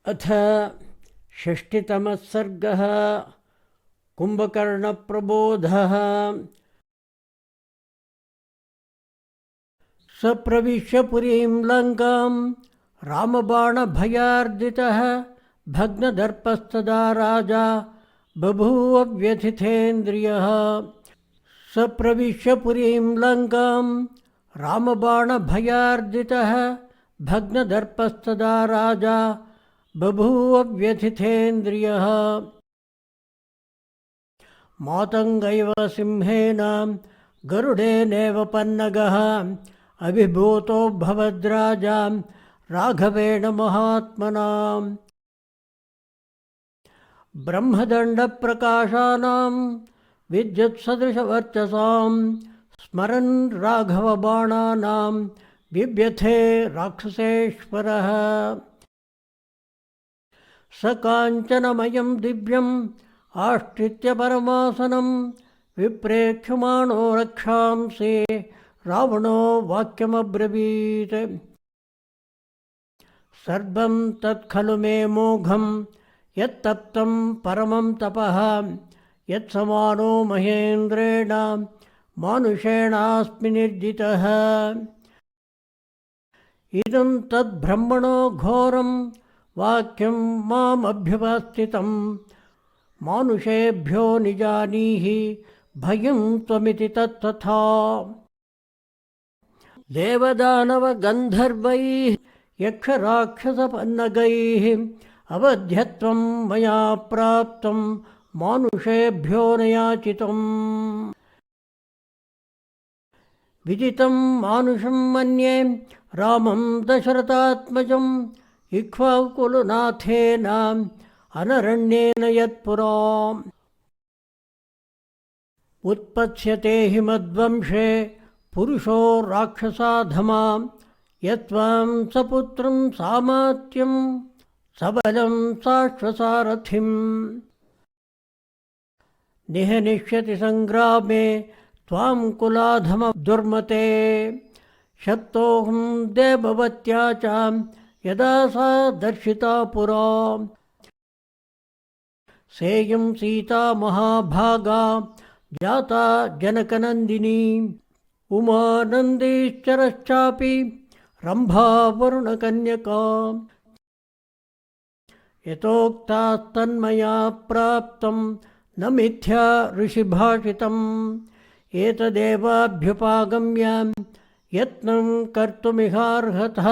अथ षष्टितमः सर्गः। कुम्भकर्णप्रबोधः। स प्रविश्य पुरीं लङ्कां रामबाणभयार्दितः भग्नदर्पस्तदा राजा बभूव व्यथितेन्द्रियः। स प्रविश्य पुरीं लङ्कां रामबाणभयार्दितः भग्नदर्पस्तदा राजा बभूव व्यथितेन्द्रियः। मातङ्गैव सिंहेन गरुडेनैव पन्नगः अभिभूतो भवद्राजा राघवेण महात्मना। ब्रह्मदण्डप्रकाशानां विद्युत्सदृशवर्चसां स्मरन् राघवबाणानां बिभ्यथे राक्षसेश्वरः। स काञ्चनमयं दिव्यम् आश्रित्य परमासनं विप्रेक्ष्यमाणो रक्षांसि रावणो वाक्यमब्रवीत्। सर्वं तत्खलु मे मोघं यत्तप्तं परमं तपः यत्समानो महेन्द्रेण मानुषेणास्मि निर्जितः। इदं तद्ब्रह्मणो घोरं वाक्यं मामभ्युपस्थितं मानुषेभ्यो निजानीहि भयं त्वमिति तत्तथा। देवदानवगन्धर्वैः यक्षराक्षसपन्नगैः अवध्यत्वं मया प्राप्तं मानुषेभ्यो न याचितम्। विदितं मानुषं मन्ये रामं दशरथात्मजम् इक्ष्वाकुलनाथेन अनरण्येन यत्पुरा। उत्पत्स्यते हि मद्वंशे पुरुषो राक्षसाधमा यत्त्वां सपुत्रं सामात्यं सबलं साश्वसारथिम्। निहनिष्यति संग्रामे त्वां कुलाधम दुर्मते शक्तोऽहं देववत्या च यदा सा दर्शिता पुरा। सेयं सीता महाभागा जाता जनकनन्दिनी उमानन्दीश्चरश्चापि रम्भा वरुणकन्यका। यतोक्तास्तन्मया प्राप्तं न मिथ्या ऋषिभाषितम् एतदेवाभ्युपागम्य यत्नं कर्तुमिहार्हतः।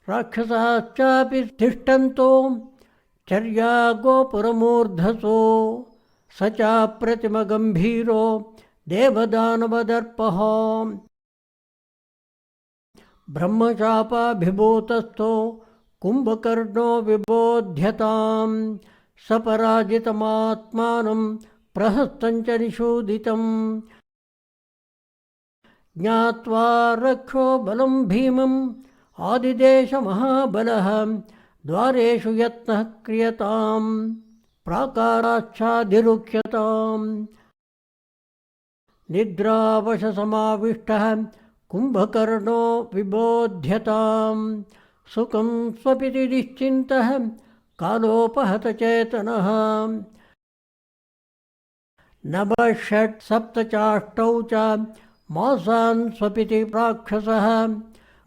राक्षसाश्चापि तिष्ठन्तो चर्या गोपुरमूर्धसो स चाप्रतिमगम्भीरो देवदानवदर्पः। ब्रह्मशापाभिभूतस्थो कुम्भकर्णो विबोध्यतां सपराजितमात्मानं प्रहस्तञ्च निषूदितम्। ज्ञात्वा रक्षो बलं भीमम् आदिदेशमहाबलः द्वारेषु यत्नः क्रियतां प्राकाराच्छाधिरुह्यताम्। निद्रावशसमाविष्टः कुम्भकर्णो विबोध्यतां सुखं स्वपिति निश्चिन्तः कालोपहतचेतनः। नवषट्सप्तचाष्टौ च मासान् स्वपिति राक्षसः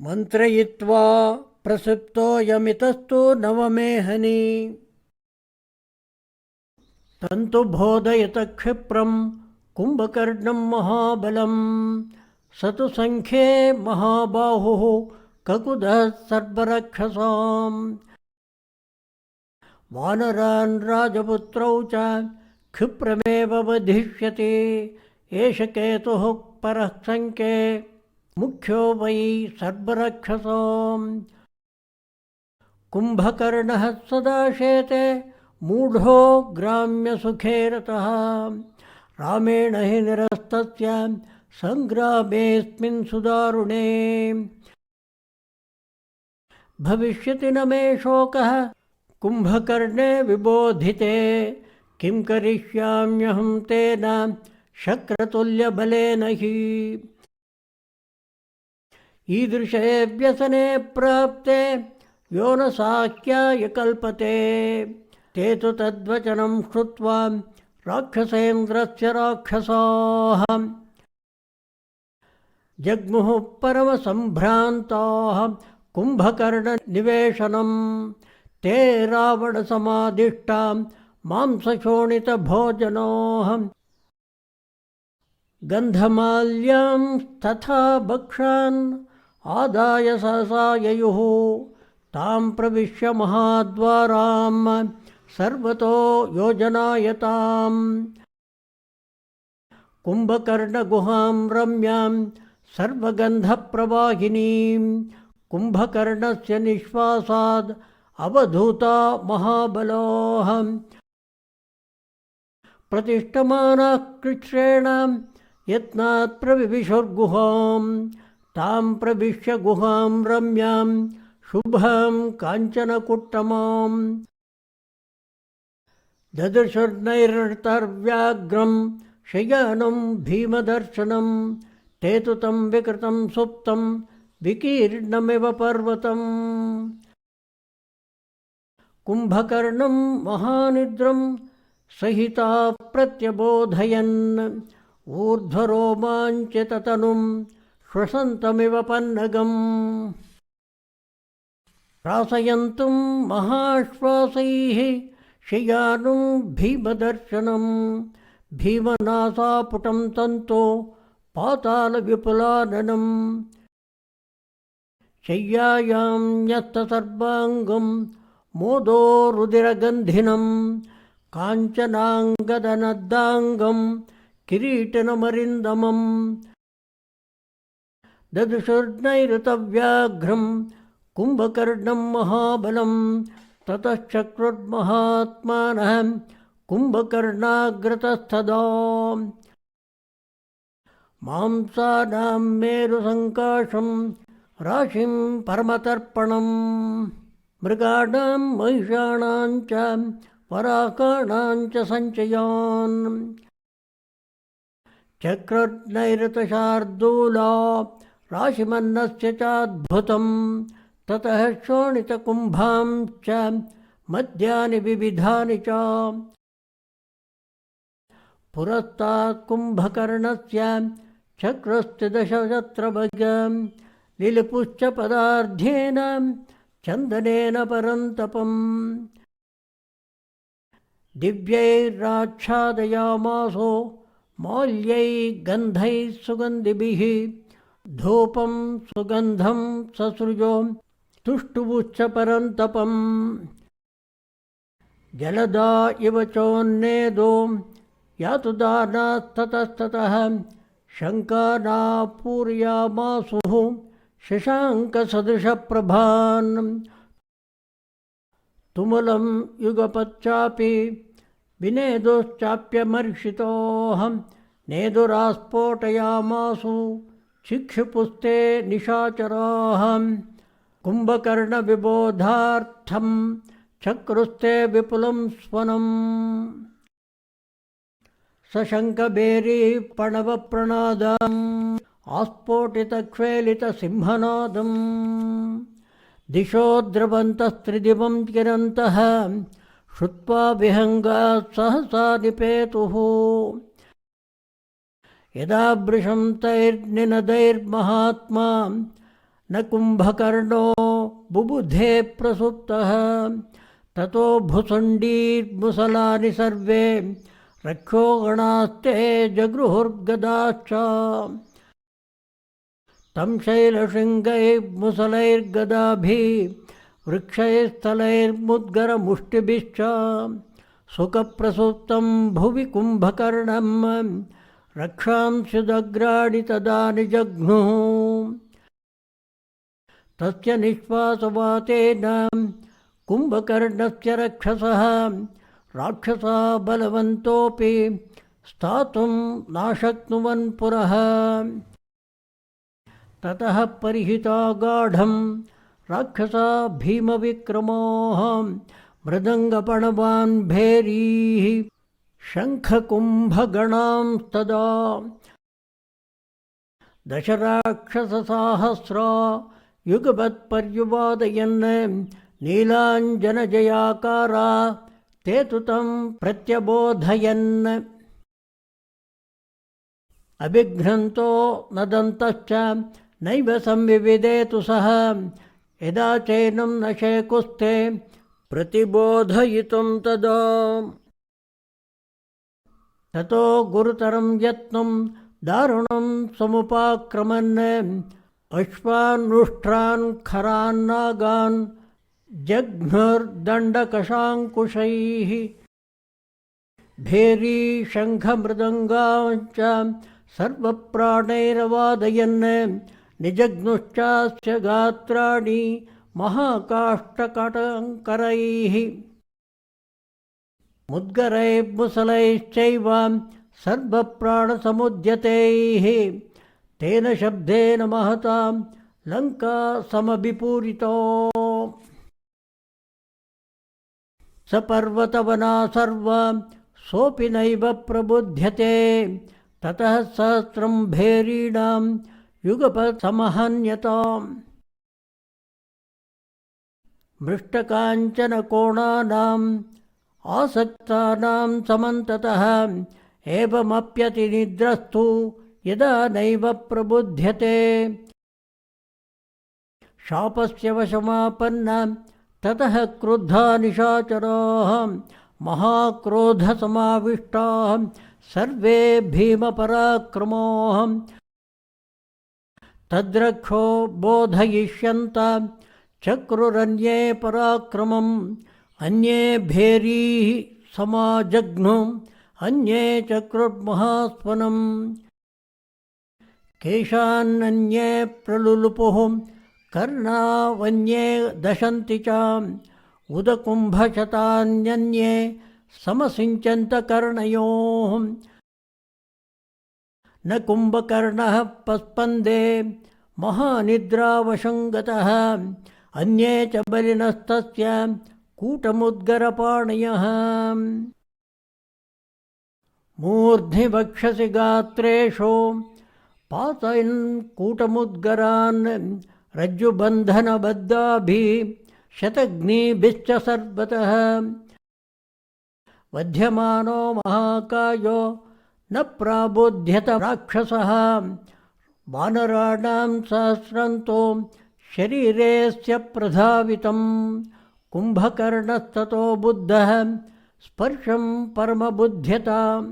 मन्त्रयित्वा प्रसुप्तोऽयमितस्तु नवमेहनि। तन्तुबोधयत क्षिप्रं कुम्भकर्णं महाबलं स तु संख्ये महाबाहुः ककुदः सर्वरक्षसाम्। वानरान् राजपुत्रौ च क्षिप्रमेव वधिष्यति एष केतुः परः संख्ये मुख्यो वै सर्वरक्षसाम्। कुम्भकर्णः सदा शेते मूढो ग्राम्यसुखे रतः रामेण हि निरस्तस्य सङ्ग्रामेऽस्मिन् सुदारुणे। भविष्यति न मे शोकः कुम्भकर्णे विबोधिते किं करिष्याम्यहं तेन शक्रतुल्यबलेन हि। ईदृशे व्यसने प्राप्ते यो न साख्याय कल्पते। ते तु तद्वचनं श्रुत्वा राक्षसेन्द्रस्य राक्षसाः जग्मुः परमसम्भ्रान्ताः कुम्भकर्णनिवेशनं। ते रावणसमादिष्टां मांसशोणितभोजनाः गन्धमाल्यां तथा भक्षान् आदाय सहसा ययुः तां प्रविश्य महाद्वारां सर्वतो योजनायताम्। कुम्भकर्णगुहां रम्यां सर्वगन्धप्रवाहिनीं कुम्भकर्णस्य निःश्वासाद् अवधूता महाबलाः प्रतिष्ठमानाः कृच्छ्रेण यत्नात् प्रविविशुर्गुहां तां प्रविश्य गुहां रम्यां शुभां काञ्चनकुट्टमां ददृशुर्नैरृतर्व्याघ्रं शयानं भीमदर्शनं। ते तु तं विकृतं सुप्तं विकीर्णमिव पर्वतम्। कुम्भकर्णं महानिद्रं सहिता प्रत्यबोधयन् ऊर्ध्वरोमाञ्चिततनुं श्वसन्तमिव पन्नगम्। त्रासयन्तुं महाश्वासैः शयानुं भीमदर्शनं भीमनासापुटं तन्तो पातालविपुलाननं। शय्यायां न्यस्तसर्वाङ्गं मोदोरुदिरगन्धिनं काञ्चनाङ्गदनद्दाङ्गं किरीटिनमरिन्दमम् ददृशुर्नैऋतव्याघ्रं कुम्भकर्णं महाबलं। ततश्चक्रुर्महात्मानः कुम्भकर्णाग्रतस्तदा मांसानां मेरुसङ्काशं राशिं परमतर्पणं मृगाणां महिषाणां च पराकाणां च सञ्चयान् चक्रुर्नैऋतशार्दूला राशिमन्नस्य चाद्भुतं। ततः शोणितकुम्भां च मद्यानि विविधानि च पुरस्तात् कुम्भकर्णस्य चक्रस्य दशशत्रभगं लिलिपुश्च पदार्ध्येन चन्दनेन परन्तपम् दिव्यैराच्छादयामासो मौल्यैः गन्धैः सुगन्धिभिः धूपं सुगन्धं ससृजो तुष्टुबुश्च परन्तपम् जलदा इव चोन्नेदो यातु दानास्ततस्ततः शङ्कानापूरयामासुः शशाङ्कसदृशप्रभान् तुमुलं युगपच्चापि विनेदुश्चाप्यमर्षितोः नेदुरास्फोटयामासु चिक्षुपुस्ते निशाचराः कुम्भकर्णविबोधार्थं चक्रुस्ते विपुलं स्वनम् सशङ्खभेरीपणवप्रणादम् आस्फोटितक्ष्वेलितसिंहनादम् दिशो द्रवन्तस्त्रिदिवं किरन्तः श्रुत्वा विहङ्गात् सहसा निपेतुः यदा वृषं तैर्निनदैर्महात्मा न कुम्भकर्णो बुबुधे प्रसुप्तः ततो भुसुण्डीर्मुसलानि सर्वे रक्षोगणास्ते जगृहुर्गदाश्च तं शैलशृङ्गैर्मुसलैर्गदाभिः वृक्षैस्थलैर्मुद्गरमुष्टिभिश्च सुखप्रसुप्तं भुवि कुम्भकर्णं रक्षांस्युदग्राणि तदा निजघ्नुः तस्य निःश्वासवातेन कुम्भकर्णस्य रक्षसः राक्षसा बलवन्तोऽपि स्थातुं नाशक्नुवन् पुरः ततः परिहिता गाढं राक्षसा भीमविक्रमाः मृदङ्गपणवान् भैरीः शङ्खकुम्भगणांस्तदा दशराक्षससाहस्रा युगपत्पर्युवादयन् नीलाञ्जनजयाकारा ते तु तं प्रत्यबोधयन् अभिघ्नन्तो न दन्तश्च नैव संविविदेतु सः यदा चैनं न शेकुस्ते प्रतिबोधयितुं तदा ततो गुरुतरं यत्नं दारुणं समुपाक्रमन् अश्वानुष्ट्रान् खरान्नागान् जघ्नुर्दण्डकशाङ्कुशैः भेरी शङ्खमृदङ्गाश्च सर्वप्राणैरवादयन् निजघ्नुश्चास्य गात्राणि महाकाष्ठकटङ्करैः मुद्गरैर्मुसलैश्चैव सर्वप्राणसमुद्यतैः तेन शब्देन महता लङ्का समभिपूरितो स पर्वतवना सर्वा सोऽपि नैव प्रबुध्यते ततः सहस्रं भेरीणां युगपत्समहन्यताम् मृष्टकाञ्चनकोणानाम् आसक्तानां समन्ततः एवमप्यतिनिद्रस्तु यदा नैव प्रबुध्यते शापस्य वशमापन्ना ततः क्रुद्धा निशाचराः महाक्रोधसमाविष्टाः सर्वे भीमपराक्रमाः तद्रक्षो बोधयिष्यन्ता चक्रुरन्ये पराक्रमम् अन्ये भेरीः समाजघ्नु अन्ये चक्रुर्महास्वनम् केशान्नन्ये प्रलुलुपुः कर्णावन्ये दशन्ति च उदकुम्भशतान्यन्ये समसिञ्चन्त कर्णयोः न कुम्भकर्णः पस्पन्दे महानिद्रावशङ्गतः अन्ये च बलिनस्तस्य कूटमुद्गरपाणयः मूर्ध्नि वक्षसि गात्रेषु पातयन् कूटमुद्गरान् रज्जुबन्धनबद्धाभिः शतघ्नीभिश्च सर्वतः वध्यमानो महाकायो न प्राबुध्यत राक्षसः वानराणां सहस्रन्तो शरीरेस्य प्रधावितं कुम्भकर्णस्ततो बुद्धः स्पर्शं परमबुध्यताम्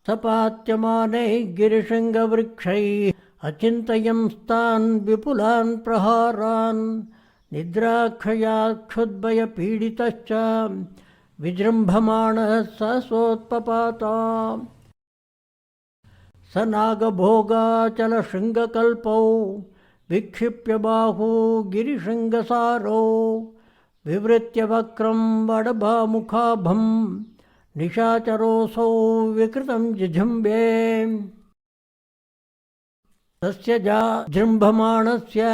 सपात्यमानैः गिरिशृङ्गवृक्षैः अचिन्तयंस्तान् विपुलान् प्रहारान् निद्राक्षयाक्षुद्भयपीडितश्च विजृम्भमाणः सहसोत्पपाता स नागभोगाचलशृङ्गकल्पौ विक्षिप्य बाहू गिरिशृङ्गसारौ विवृत्य वक्रं वडभामुखाभं निशाचरोऽसौ विकृतं जिझुम्बे तस्य जृम्भमाणस्य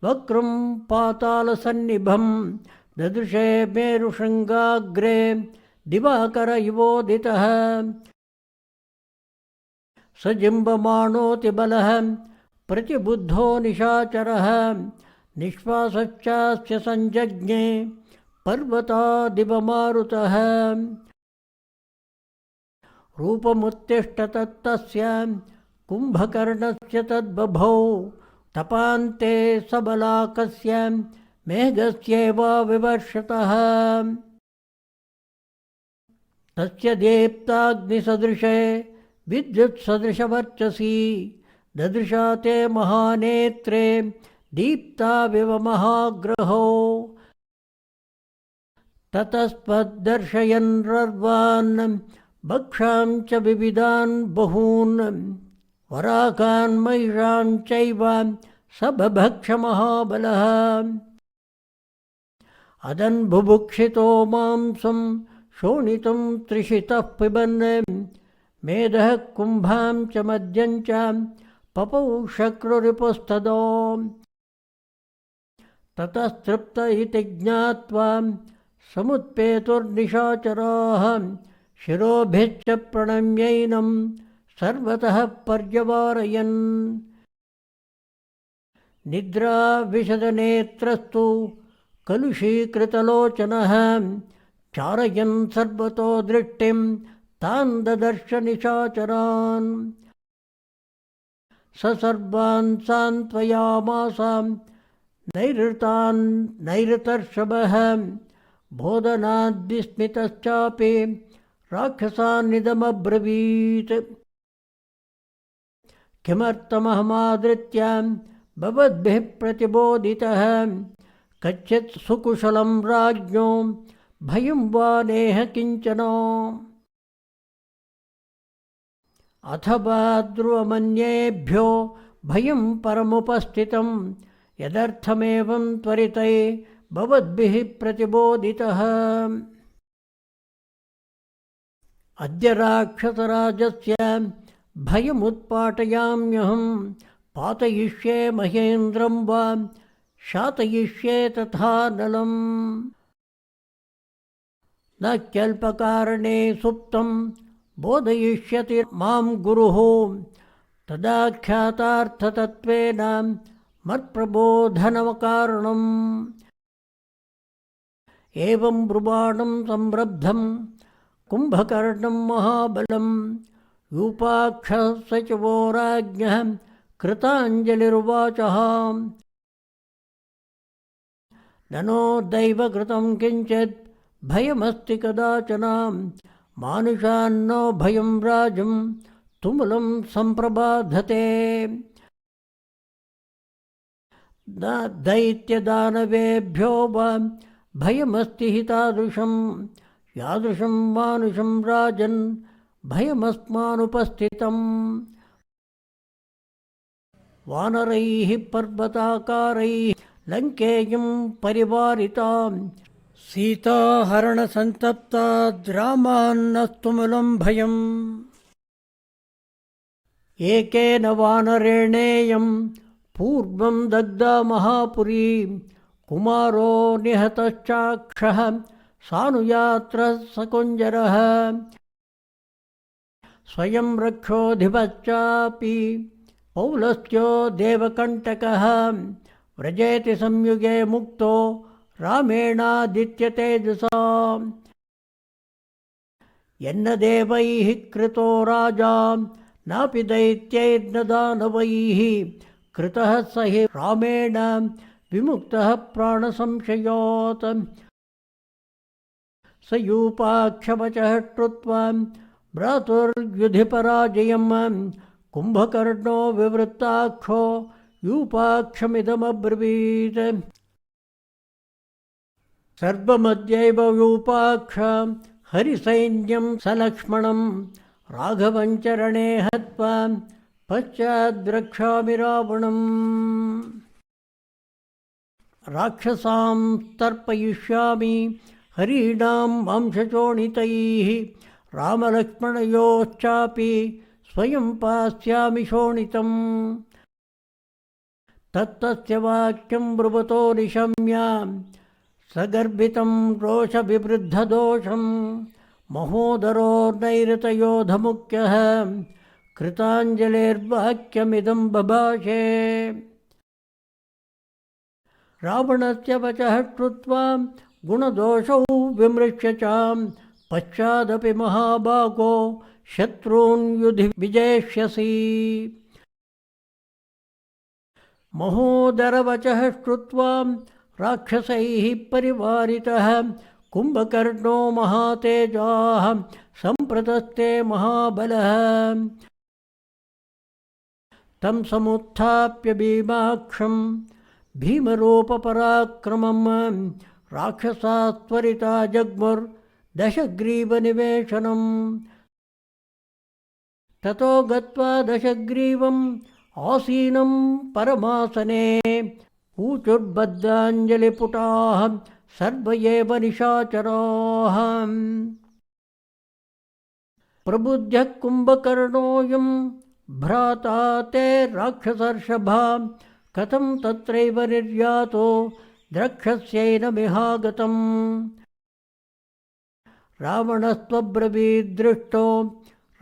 वक्रं पातालसन्निभं ददृशे मेरुशृङ्गाग्रे दिवाकर इवोदितः स जिम्बमाणोऽतिबलः प्रतिबुद्धो निशाचरः निःश्वासश्चास्य संजज्ञे पर्वतादिवमारुतः रूपमुत्तिष्ठतस्तस्य कुम्भकर्णस्य तद्बभौ तपान्ते सबलाकस्य मेघस्यैवाविवर्षतः तस्य दीप्ताग्निसदृशे विद्युत्सदृशवर्चसी ददृशा ते महानेत्रे दीप्ताविव महाग्रहो ततस्त्वद्दर्शयन्रर्वान् भक्षां च विविधान् बहून् वराकान् महिषां चैव स बभक्ष महाबलः अदन् बुभुक्षितो मांसं शोणितुं त्रिषितः पिबन् मेधः कुम्भां च मद्यं च पपौ शक्रुरिपुस्तदो ततस्तृप्त इति ज्ञात्वा समुत्पेतुर्निशाचराः शिरोभिश्च प्रणम्यैनं सर्वतः पर्यवारयन् निद्राविशदनेत्रस्तु कलुषीकृतलोचनः चारयन् सर्वतो दृष्टिं तान् ददर्श निशाचरान् स सर्वान् सान्त्वयामास नैरृतर्षभः बोधनाद्विस्मितश्चापि राक्षसान्निदमब्रवीत् किमर्थमहमादृत्य भवद्भिः प्रतिबोधितः कच्चित् सुकुशलं राज्ञो भयं वा नेह किञ्चन अथवा ध्रुवमन्येभ्यो भयं परमुपस्थितं यदर्थमेवं त्वरिते भवद्भिः प्रतिबोधितः अद्य राक्षसराजस्य भयमुत्पाटयाम्यहं पातयिष्ये महेन्द्रं वा शातयिष्ये तथा नलम् न क्यल्पकारणे सुप्तं बोधयिष्यति मां गुरुः तदाख्यातार्थतत्त्वेन मत्प्रबोधनकारणम् एवं ब्रुवाणं संरब्धं कुम्भकर्णं महाबलं यूपाक्षः सचिवो राज्ञः कृताञ्जलिरुवाचः ननो दैवकृतं किञ्चित् भयमस्ति कदाचन मानुषान्नो भयं राजं तुमुलं सम्प्रबाधते न दैत्यदानवेभ्यो वा भयमस्ति हि तादृशं यादृशं मानुषं राजन् भयमस्मानुपस्थितम् वानरैः पर्वताकारैः लङ्केयं परिवारितां सीताहरणसन्तप्ताद्रामान्नस्तुमुलं भयम् एकेन वानरेणेयं पूर्वं दग्धा महापुरी कुमारो निहतश्चाक्षः सानुयात्रः सकुञ्जरः स्वयं रक्षोऽधिपश्चापि पौलस्त्यो देवकण्टकः व्रजेति संयुगे मुक्तो रामेणादित्यतेजसा यन्न देवैः कृतो राजा नापि दैत्यैर्न दानवैः कृतः स हि रामेण विमुक्तः प्राणसंशयात् स यूपाक्षवचः श्रुत्वा भ्रातुर्युधिपराजयं कुम्भकर्णो विवृत्ताक्षो यूपाक्षमिदमब्रवीत् सर्वमद्यैव यूपाक्ष हरिसैन्यं सलक्ष्मणं राघवं चरणे हत्वा पश्चाद्रक्षामि रावणम् राक्षसां तर्पयिष्यामि हरीणां वंशचोणितैः रामलक्ष्मणयोश्चापि स्वयं पास्यामि शोणितम् तत्तस्य वाक्यं ब्रुवतो निशम्य सगर्भितं रोषविवृद्धदोषं महोदरो नैरृतयोधमुख्यः कृताञ्जलेर्वाक्यमिदं बभाषे रावणस्य वचः श्रुत्वा गुणदोषौ विमृश्य च पश्चादपि महाबाहो शत्रून् युधि विजेष्यसि महोदरवचः श्रुत्वा राक्षसैः परिवारितः कुम्भकर्णो महातेजाः सम्प्रतस्ते महाबलः तं समुत्थाप्य भीमाक्षं भीमरूपपराक्रमं राक्षसास्त्वरिता जग्मुर्दशग्रीवनिवेशनम् ततो गत्वा दशग्रीवम् आसीनं परमासने ऊचुर्बद्धाञ्जलिपुटाः सर्व एव निशाचराः प्रबुद्ध्य कुम्भकर्णोऽयं भ्राता ते राक्षसर्षभा कथं तत्रैव निर्यातो द्रक्ष्यस्यैनमिहागतम् रावणस्त्वब्रवीद्दृष्टो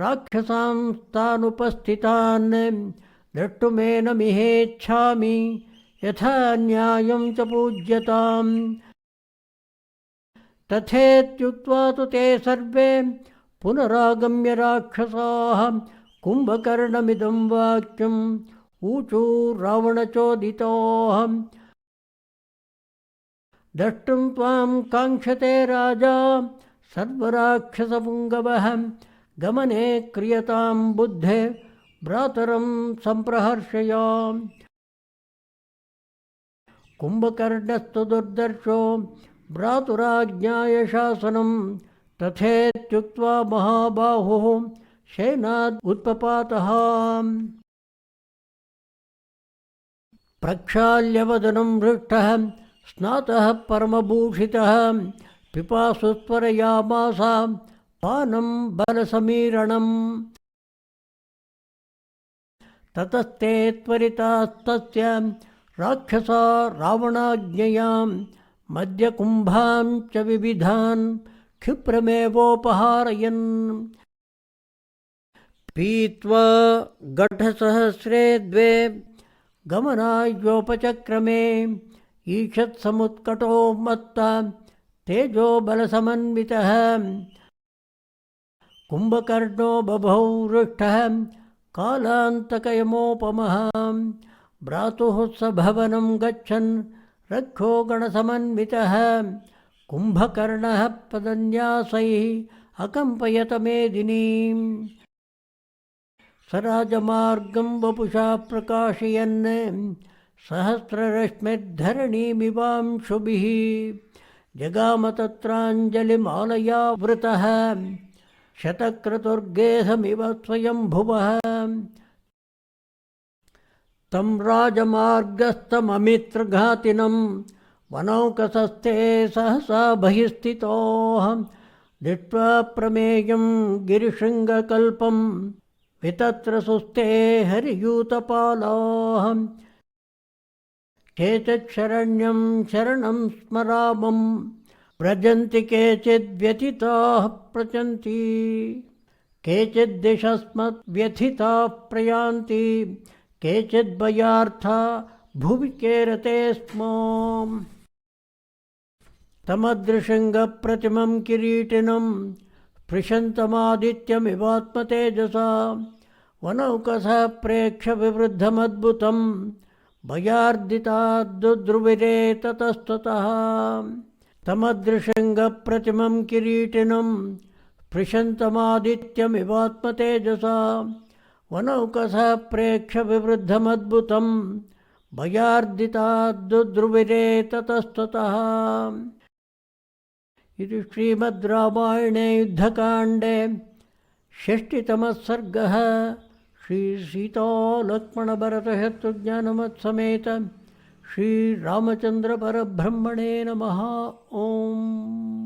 राक्षसांस्तानुपस्थितान् द्रष्टुमेनमिहेच्छामि यथा न्यायं च पूज्यताम् तथेत्युक्त्वा तु ते सर्वे पुनरागम्य राक्षसाः कुम्भकर्णमिदं वाक्यम् ऊचु रावणचोदितोः द्रष्टुं त्वां काङ्क्षते राजा सर्वराक्षसपुङ्गवः गमने क्रियतां बुद्धे भ्रातरं सम्प्रहर्षय कुम्भकर्णस्तु दुर्दर्शो भ्रातुराज्ञाय शासनं तथेत्युक्त्वा महाबाहुः सेनाद् उत्पपातः प्रक्षाल्यवदनं हृष्टः स्नातः परमभूषितः पिपासुस्वरयामास पानं बलसमीरणम् ततस्ते त्वरितास्तस्य राक्षसा रावणाज्ञयां मद्यकुम्भां च विविधान् क्षिप्रमेवोपहारयन् पीत्वा गढसहस्रे द्वे गमनायोपचक्रमे ईषत्समुत्कटो मत्ता तेजो बलसमन्वितः कुम्भकर्णो बभौ हृष्टः कालान्तकयमोपमः भ्रातुः सभवनं गच्छन् रक्षो गणसमन्वितः कुम्भकर्णः पदन्यासैः अकम्पयत मेदिनीम् स राजमार्गं वपुषा प्रकाशयन् सहस्ररश्मिर्धरणीमिवांशुभिः जगाम तत्राञ्जलिमालयावृतः शतक्रतुर्गेहमिव स्वयंभुवः तं राजमार्गस्थममित्रघातिनं वनौकसस्ते सहसा बहिस्थितोः दृष्ट्वा प्रमेयं गिरिशृङ्गकल्पं वितत्र सुस्ते हरियूतपालाः केचित् शरण्यं शरणं स्मरामं व्रजन्ति केचिद्व्यथिताः प्रचन्ति केचिद्दिशस्मद्व्यथिताः प्रयान्ति केचिद्भयार्था भुवि केरते स्म तमदृशृङ्गप्रतिमं किरीटिनं स्पृशन्तमादित्यमिवात्मतेजसा वनौकसः प्रेक्ष्य विवृद्धमद्भुतं भयार्दिताद्दुद्रुविरे ततस्ततः तमदृशृङ्गप्रतिमं किरीटिनं स्पृशन्तमादित्यमिवात्मतेजसा वनौकसः प्रेक्ष्य विवृद्धमद्भुतं भयार्दिताद्दुद्रुविरे ततस्ततः इति श्रीमद् रामायणे युद्धकाण्डे षष्टितमः सर्गः श्रीसीतालक्ष्मणभरतशत्रुघ्नसमेत श्रीरामचन्द्रपरब्रह्मणे नमः। ओम्।